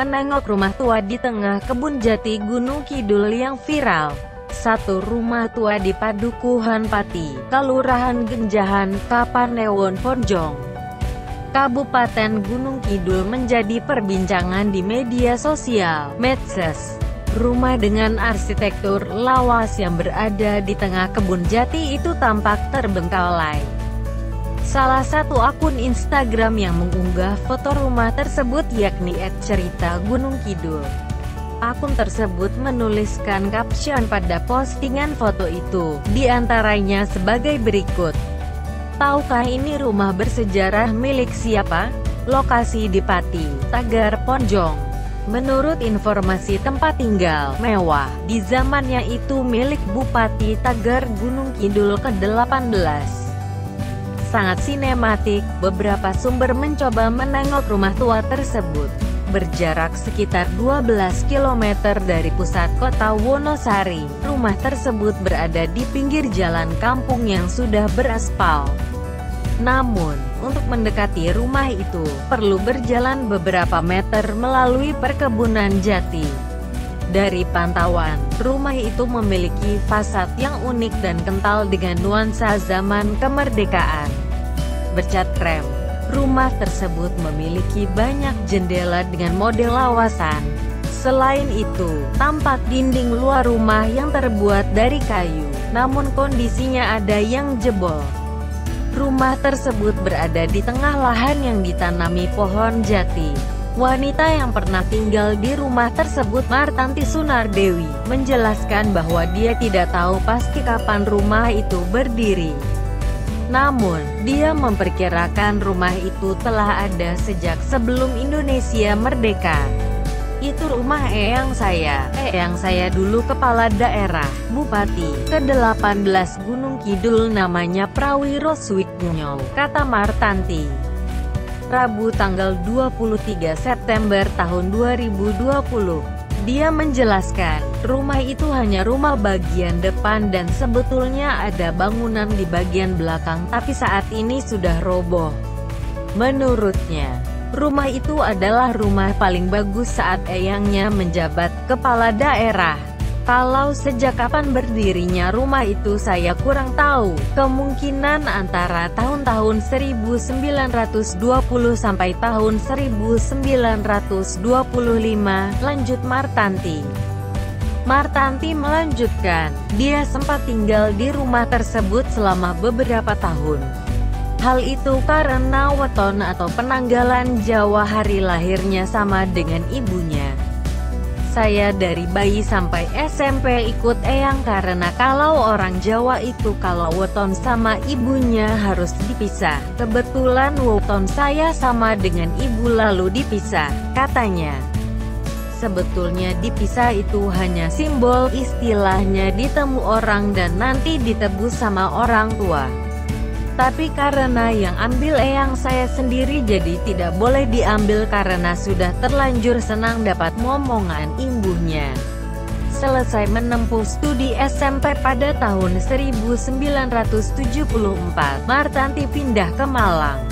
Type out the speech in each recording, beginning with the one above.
menengok rumah tua di tengah kebun jati Gunung Kidul yang viral. Satu rumah tua di Padukuhan Pati, Kelurahan Genjahan, Kapanewon Ponjong, Kabupaten Gunung Kidul menjadi perbincangan di media sosial, medsos. Rumah dengan arsitektur lawas yang berada di tengah kebun jati itu tampak terbengkalai. Salah satu akun Instagram yang mengunggah foto rumah tersebut yakni @cerita_gunung_kidul. Akun tersebut menuliskan caption pada postingan foto itu, di antaranya sebagai berikut. Tahukah ini rumah bersejarah milik siapa? Lokasi di Pati, Tagar Ponjong. Menurut informasi tempat tinggal mewah, di zamannya itu milik Bupati Tagar Gunung Kidul ke-18. Sangat sinematik, beberapa sumber mencoba menengok rumah tua tersebut. Berjarak sekitar 12 km dari pusat kota Wonosari, rumah tersebut berada di pinggir jalan kampung yang sudah beraspal. Namun, untuk mendekati rumah itu, perlu berjalan beberapa meter melalui perkebunan jati. Dari pantauan, rumah itu memiliki fasad yang unik dan kental dengan nuansa zaman kemerdekaan. Bercat krem, rumah tersebut memiliki banyak jendela dengan model lawasan. Selain itu, tampak dinding luar rumah yang terbuat dari kayu, namun kondisinya ada yang jebol. Rumah tersebut berada di tengah lahan yang ditanami pohon jati. Wanita yang pernah tinggal di rumah tersebut, Martanti Sunardewi, menjelaskan bahwa dia tidak tahu pasti kapan rumah itu berdiri. Namun, dia memperkirakan rumah itu telah ada sejak sebelum Indonesia merdeka. Itu rumah eyang saya dulu kepala daerah, Bupati ke-18 Gunung Kidul namanya Prawiro Swiknyo, kata Martanti. Rabu tanggal 23 September tahun 2020, dia menjelaskan, rumah itu hanya rumah bagian depan dan sebetulnya ada bangunan di bagian belakang tapi saat ini sudah roboh. Menurutnya, rumah itu adalah rumah paling bagus saat eyangnya menjabat kepala daerah. Kalau sejak kapan berdirinya rumah itu saya kurang tahu, kemungkinan antara tahun-tahun 1920 sampai tahun 1925, lanjut Martanti. Martanti melanjutkan, dia sempat tinggal di rumah tersebut selama beberapa tahun. Hal itu karena weton atau penanggalan Jawa hari lahirnya sama dengan ibunya. Saya dari bayi sampai SMP ikut eyang karena kalau orang Jawa itu kalau weton sama ibunya harus dipisah. Kebetulan weton saya sama dengan ibu lalu dipisah, katanya. Sebetulnya dipisah itu hanya simbol, istilahnya ditemu orang dan nanti ditebus sama orang tua. Tapi karena yang ambil eyang saya sendiri jadi tidak boleh diambil karena sudah terlanjur senang dapat momongan ibunya. Selesai menempuh studi SMP pada tahun 1974, Martanti pindah ke Malang,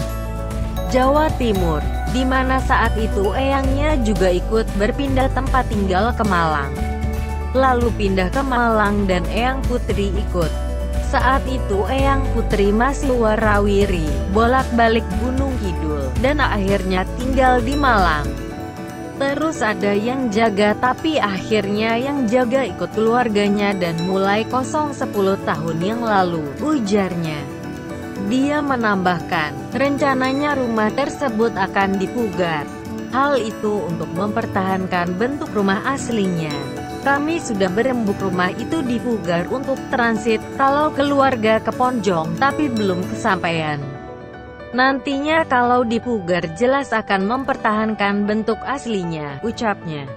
Jawa Timur, di mana saat itu eyangnya juga ikut berpindah tempat tinggal ke Malang. Lalu pindah ke Malang dan eyang Putri ikut. Saat itu eyang Putri masih warawiri, bolak-balik Gunung Kidul, dan akhirnya tinggal di Malang. Terus ada yang jaga tapi akhirnya yang jaga ikut keluarganya dan mulai kosong 10 tahun yang lalu, ujarnya. Dia menambahkan, rencananya rumah tersebut akan dipugar. Hal itu untuk mempertahankan bentuk rumah aslinya. Kami sudah berembuk rumah itu dipugar untuk transit kalau keluarga ke Ponjong tapi belum kesampaian. Nantinya kalau dipugar jelas akan mempertahankan bentuk aslinya, ucapnya.